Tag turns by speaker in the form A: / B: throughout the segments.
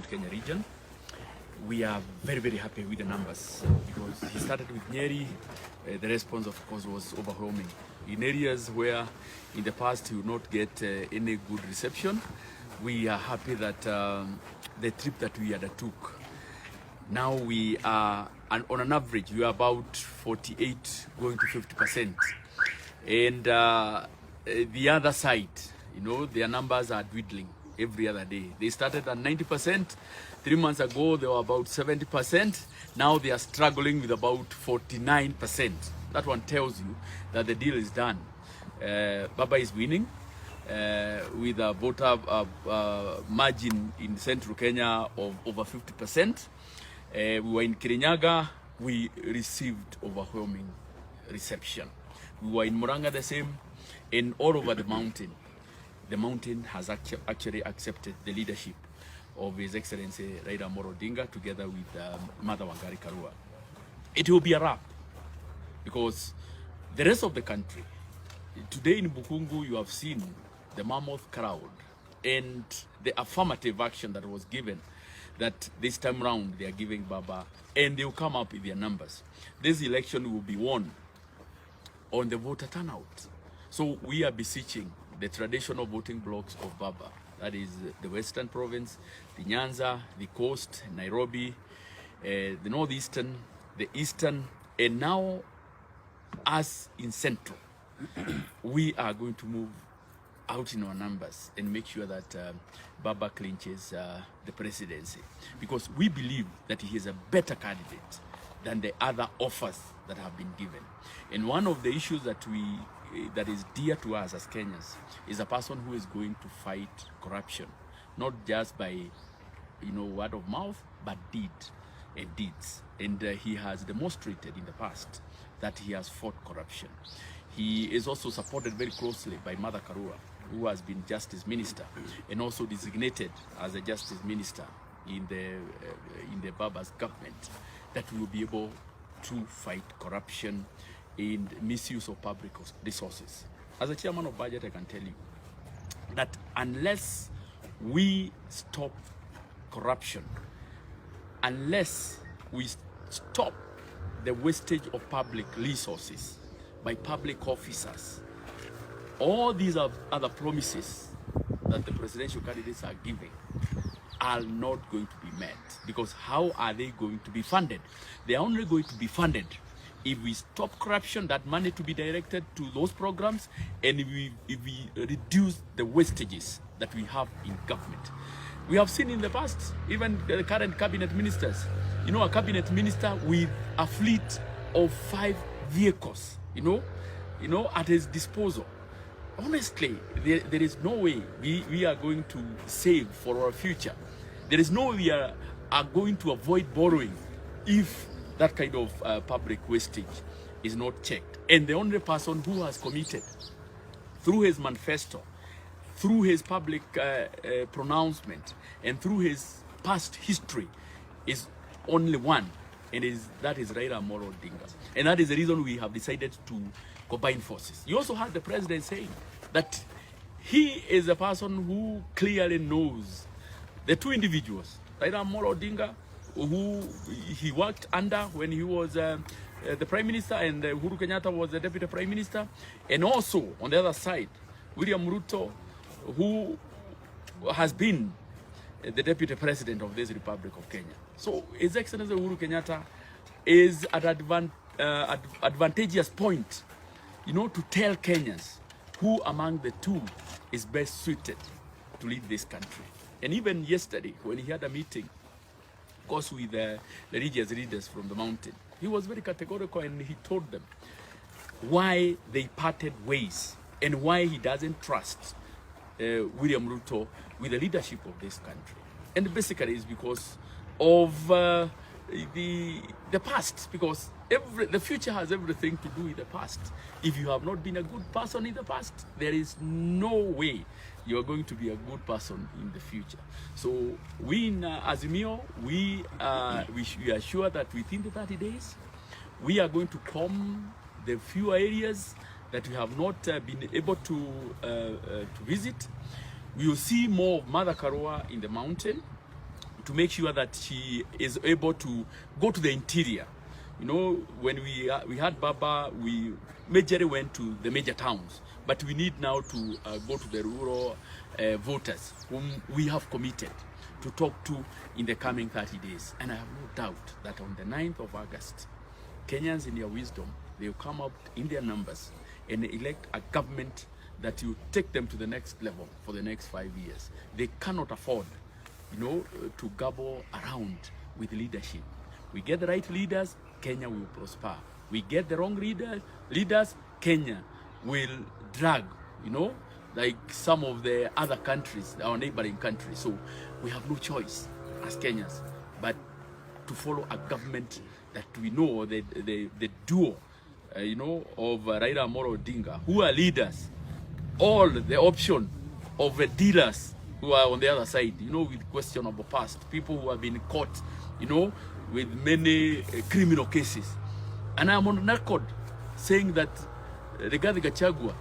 A: Mount Kenya region. We are very, very happy with the numbers because he started with Nyeri. The response, of course, was overwhelming. In areas where in the past you would not get any good reception, we are happy that the trip that we undertook, now we are, on an average, we are about 48 going to 50%. And the other side, you know, their numbers are dwindling every other day. They started at 90%. 3 months ago, they were about 70%. Now they are struggling with about 49%. That one tells you that the deal is done. Baba is winning with a voter margin in central Kenya of over 50%. We were in Kirinyaga, we received overwhelming reception. We were in Muranga the same, and all over the mountain. The mountain has actually accepted the leadership of His Excellency Raila Odinga together with Mother Wangari Karua. It will be a wrap because the rest of the country, today in Bukungu, you have seen the mammoth crowd and the affirmative action that was given, that this time round they are giving Baba, and they will come up with their numbers. This election will be won on the voter turnout. So we are beseeching the traditional voting blocks of Baba, that is the Western Province, the Nyanza, the Coast, Nairobi, the Northeastern, the Eastern, and now us in Central. We are going to move out in our numbers and make sure that Baba clinches the presidency, because we believe that he is a better candidate than the other offers that have been given. And one of the issues that is dear to us as Kenyans is a person who is going to fight corruption, not just by word of mouth, but deeds. And he has demonstrated in the past that he has fought corruption. He is also supported very closely by Mother Karua, who has been Justice Minister and also designated as a Justice Minister in the Baba's government, that we will be able to fight corruption and misuse of public resources. As a chairman of budget, I can tell you that unless we stop corruption, unless we stop the wastage of public resources by public officers, all these other promises that the presidential candidates are giving are not going to be met. Because how are they going to be funded? They are only going to be funded if we stop corruption, that money to be directed to those programs, and if we reduce the wastages that we have in government. We have seen in the past, even the current cabinet ministers, a cabinet minister with a fleet of 5 vehicles, at his disposal. Honestly, there is no way we are going to save for our future. There is no way we are going to avoid borrowing if that kind of public wastage is not checked. And the only person who has committed through his manifesto, through his public pronouncement, and through his past history is only one, and that is Raila Odinga. And that is the reason we have decided to combine forces. You also heard the president saying that he is a person who clearly knows the two individuals, Raila Odinga, who he worked under when he was the Prime Minister, and Uhuru Kenyatta was the Deputy Prime Minister, and also on the other side, William Ruto, who has been the Deputy President of this Republic of Kenya. So His Excellency Uhuru Kenyatta is at an advantageous point, to tell Kenyans who among the two is best suited to lead this country. And even yesterday, when he had a meeting, of course, with the religious leaders from the mountain, he was very categorical, and he told them why they parted ways and why he doesn't trust William Ruto with the leadership of this country. And basically it's because of the past, because the future has everything to do with the past. If you have not been a good person in the past, there is no way you are going to be a good person in the future. So we in Azimio, we are sure that within the 30 days, we are going to comb the few areas that we have not been able to visit. We will see more of Mother Karua in the mountain. to make sure that she is able to go to the interior. You know, when we had Baba, we majorly went to the major towns, but we need now to go to the rural voters whom we have committed to talk to in the coming 30 days. And I have no doubt that on the 9th of August, Kenyans in their wisdom, they will come out in their numbers and elect a government that will take them to the next level for the next 5 years. They cannot afford, you know, to gobble around with leadership. We get the right leaders, Kenya will prosper. We get the wrong leaders, Kenya will drag, you know, like some of the other countries, our neighboring countries. So we have no choice as Kenyans but to follow a government that we know, the duo, you know, of Raila Amolo Odinga, who are leaders, all the option of dealers who are on the other side, you know, with questionable past, people who have been caught, you know, with many criminal cases. And I'm on record saying that Rigathi Gachagua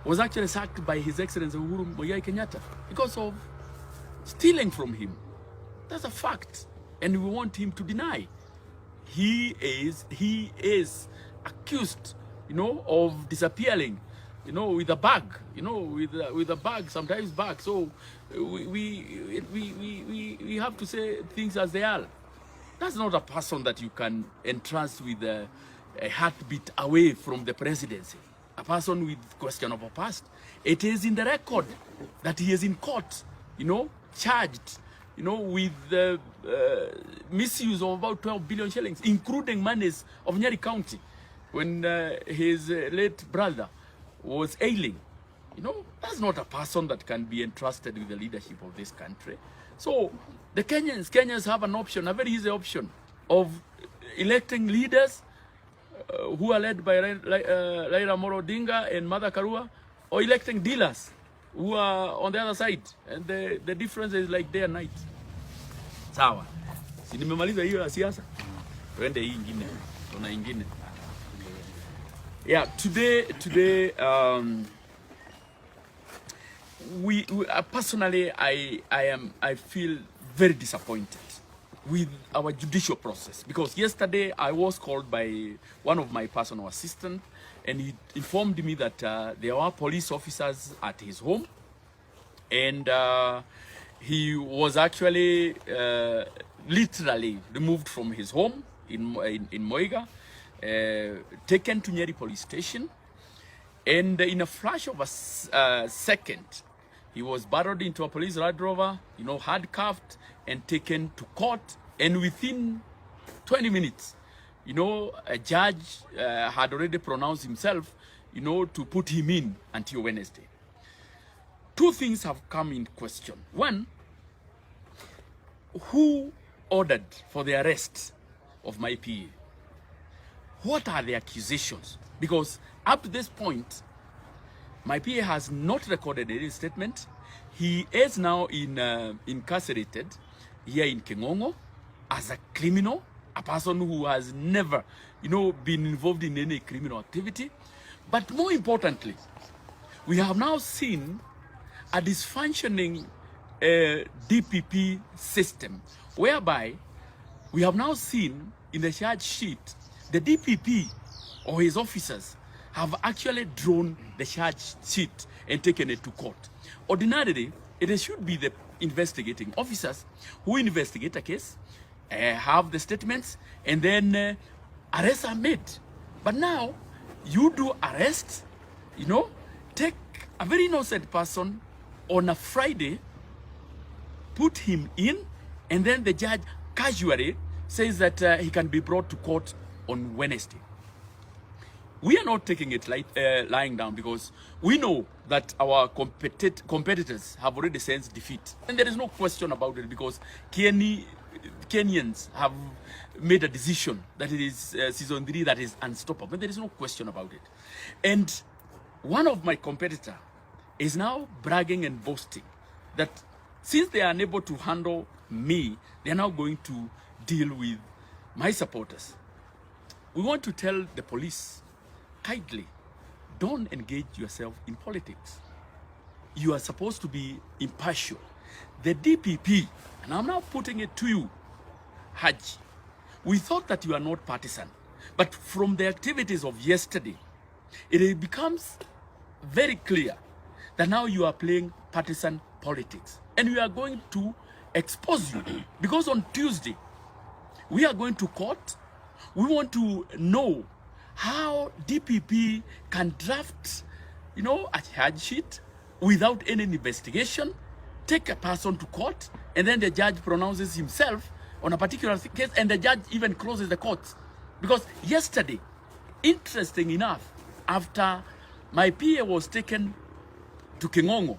A: was actually sacked by His Excellency Uhuru Muigai Kenyatta because of stealing from him. That's a fact, and we want him to deny. He is accused, you know, of disappearing, you know, with a bag, you know, with a bag, sometimes bag. So we have to say things as they are. That's not a person that you can entrust with a heartbeat away from the presidency. A person with questionable past. It is in the record that he is in court, you know, charged, you know, with the misuse of about 12 billion shillings, including monies of Nyeri County, when his late brother was ailing. You know, that's not a person that can be entrusted with the leadership of this country. So the Kenyans have an option, a very easy option, of electing leaders who are led by Raila Amolo Odinga and Martha Karua, or electing dealers who are on the other side. And the difference is like day and night. Sawa. Si nimemaliza hiyo ya siasa. Twende hii ingine. Tuna ingine. Yeah, today we personally I feel very disappointed with our judicial process, because yesterday I was called by one of my personal assistants, and he informed me that there were police officers at his home, and he was actually literally removed from his home in Moiga, taken to Nyeri police station, and in a flash of a second, he was barreled into a police Land Rover, you know, handcuffed and taken to court. And within 20 minutes, you know, a judge had already pronounced himself, you know, to put him in until Wednesday. Two things have come in question. One, who ordered for the arrest of my PA? What are the accusations? Because up to this point, my PA has not recorded any statement. He is now incarcerated here in Kingongo as a criminal, a person who has never, you know, been involved in any criminal activity. But more importantly, we have now seen a dysfunctioning DPP system, whereby we have now seen in the charge sheet, the DPP or his officers have actually drawn the charge sheet and taken it to court. Ordinarily, it should be the investigating officers who investigate a case, have the statements, and then arrests are made. But now, you do arrest, you know, take a very innocent person on a Friday, put him in, and then the judge casually says that he can be brought to court on Wednesday. We are not taking it lying down, because we know that our competitors have already sensed defeat. And there is no question about it, because Kenyans have made a decision that it is season 3 that is unstoppable. There is no question about it. And one of my competitors is now bragging and boasting that since they are unable to handle me, they are now going to deal with my supporters. We want to tell the police, kindly, don't engage yourself in politics. You are supposed to be impartial. The DPP And I'm now putting it to you, Haji. We thought that you are not partisan, but from the activities of yesterday, it becomes very clear that now you are playing partisan politics. And we are going to expose you because on Tuesday, we are going to court. We want to know how DPP can draft, you know, a charge sheet without any investigation, take a person to court, and then the judge pronounces himself on a particular case, and the judge even closes the courts. Because yesterday, interesting enough, after my PA was taken to Kingongo,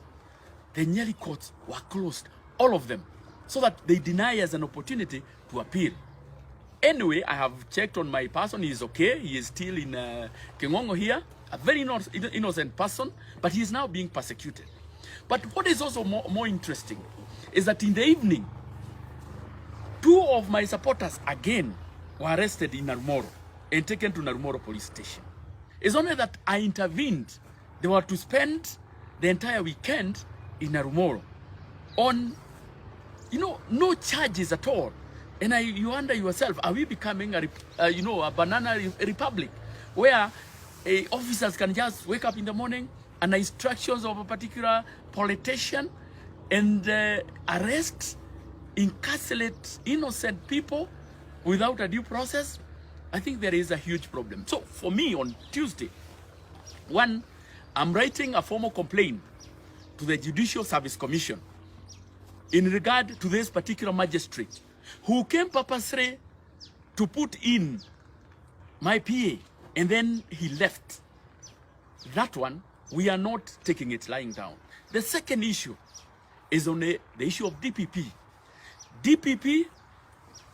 A: the Nyeri courts were closed, all of them, so that they deny us an opportunity to appeal. Anyway, I have checked on my person. He is okay. He is still in Kingongo here, a very innocent person, but he is now being persecuted. But what is also more interesting is that in the evening, 2 of my supporters again were arrested in Narumoro and taken to Narumoro police station. It's only that I intervened. They were to spend the entire weekend in Narumoro on, you know, no charges at all. And you wonder yourself, are we becoming a banana republic where officers can just wake up in the morning and instructions of a particular politician and arrest, incarcerate innocent people without a due process? I think there is a huge problem. So for me on Tuesday, one, I'm writing a formal complaint to the Judicial Service Commission in regard to this particular magistrate who came purposely to put in my PA and then he left. That one, we are not taking it lying down. The second issue is on the issue of DPP. DPP,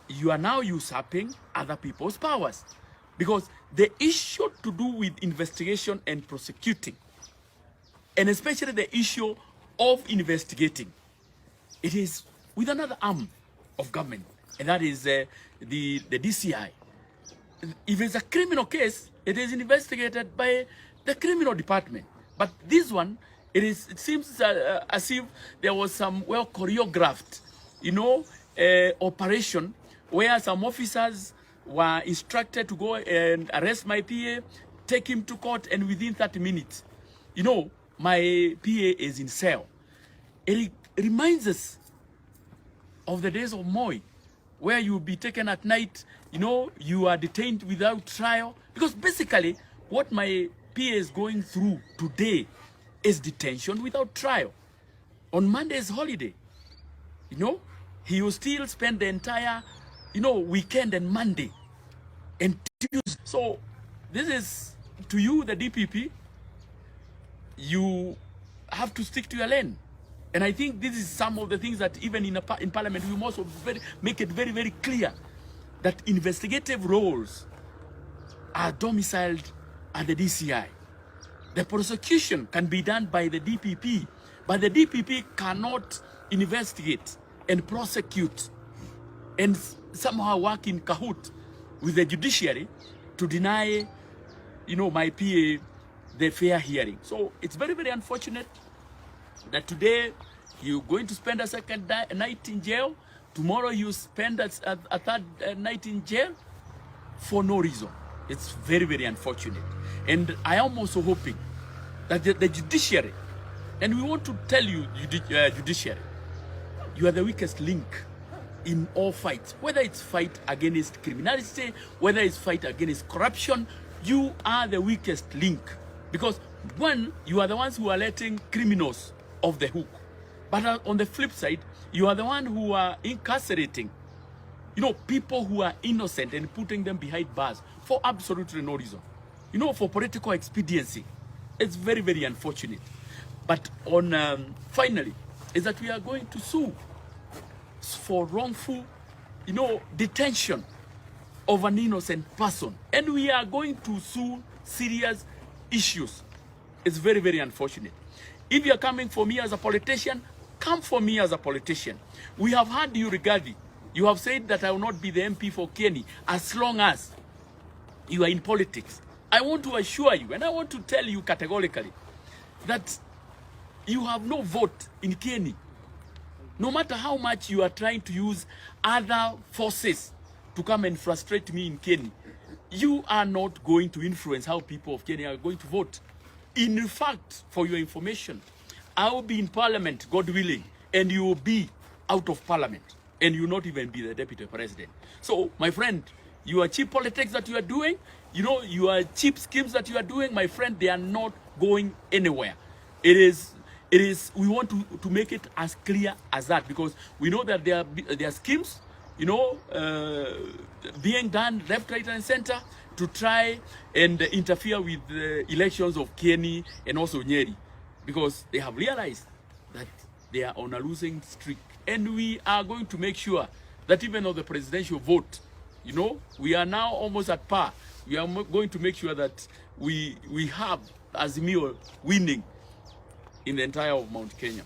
A: you are now usurping other people's powers because the issue to do with investigation and prosecuting, and especially the issue of investigating, it is with another arm of government, and that is the DCI. If it's a criminal case, it is investigated by the criminal department. But this one, it seems as if there was some well choreographed, you know, operation where some officers were instructed to go and arrest my PA, take him to court, and within 30 minutes, you know, my PA is in cell. It reminds us of the days of Moi, where you will be taken at night, you know, you are detained without trial. Because basically, what my PA is going through today is detention without trial. On Monday's holiday, you know, he will still spend the entire, you know, weekend and Monday and Tuesday. So this is, to you, the DPP, you have to stick to your lane. And I think this is some of the things that even in Parliament, we must make it very, very clear that investigative roles are domiciled at the DCI. The prosecution can be done by the DPP, but the DPP cannot investigate and prosecute and somehow work in cahoot with the judiciary to deny, you know, my PA the fair hearing. So it's very, very unfortunate that today you're going to spend a second night in jail. Tomorrow you spend a third night in jail for no reason. It's very, very unfortunate. And I am also hoping that the judiciary, and we want to tell you, judiciary, you are the weakest link in all fights. Whether it's fight against criminality, whether it's fight against corruption, you are the weakest link. Because one, you are the ones who are letting criminals off the hook. But on the flip side, you are the one who are incarcerating, you know, people who are innocent and putting them behind bars for absolutely no reason. You know, for political expediency. It's very, very unfortunate. But on finally, is that we are going to sue for wrongful, you know, detention of an innocent person. And we are going to sue serious issues. It's very, very unfortunate. If you are coming for me as a politician, come for me as a politician. We have heard you regarding. You have said that I will not be the MP for Kenny as long as you are in politics. I want to assure you, and I want to tell you categorically, that you have no vote in Kenny. No matter how much you are trying to use other forces to come and frustrate me in Kenya, you are not going to influence how people of Kenya are going to vote. In fact, for your information, I will be in parliament, God willing, and you will be out of parliament, and you will not even be the deputy president. So, my friend, your cheap politics that you are doing, you know, your cheap schemes that you are doing, my friend, they are not going anywhere. It is, we want to make it as clear as that, because we know that there are schemes, you know, being done left, right, and center to try and interfere with the elections of Kenya and also Nyeri, because they have realized that they are on a losing streak. And we are going to make sure that even on the presidential vote, you know, we are now almost at par. We are going to make sure that we have Azimio winning in the entire of Mount Kenya.